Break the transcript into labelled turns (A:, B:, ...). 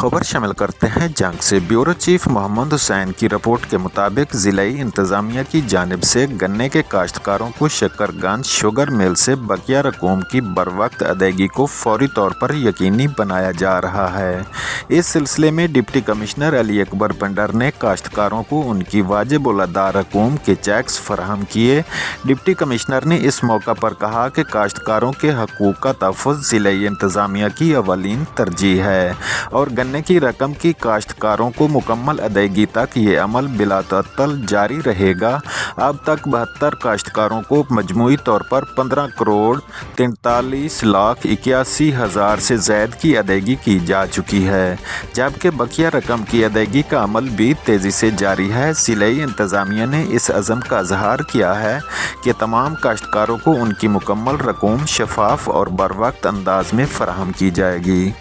A: खबर शामिल करते हैं जंग से। ब्यूरो चीफ मोहम्मद हुसैन की रिपोर्ट के मुताबिक ज़िलाई इंतज़ामिया की जानिब से गन्ने के काश्तकारों को शकरगंज शुगर मिल से बकिया रकूम की बरवक्त अदायगी को फौरी तौर पर यकीनी बनाया जा रहा है। इस सिलसिले में डिप्टी कमिश्नर अली अकबर बंडर ने काश्तकारों को उनकी वाजिब उल अदा रकूम के चेक्स फराहम किए। डिप्टी कमिश्नर ने इस मौका पर कहा कि काश्तकारों के हकूक़ का तहफ़्फ़ुज़ ज़िलाई इंतज़ामिया की अवलीन तरजीह है और गन्ने की रकम की काश्तकारों को मुकम्मल अदायगी तक ये अमल बिला तअत्तल जारी रहेगा। अब तक 72 काश्तकारों को मजमूई तौर पर 15 करोड़ 43,81,000 से ज़ायद की अदायगी की जा चुकी है, जबकि बकिया रकम की अदायगी का अमल भी तेज़ी से जारी है। ज़िलाई इंतज़ामिया ने इस अज़म का इज़हार किया है कि तमाम काश्तकारों को उनकी मुकम्मल रकूम शफाफ और बरवक्त अंदाज में फ़राहम की जाएगी।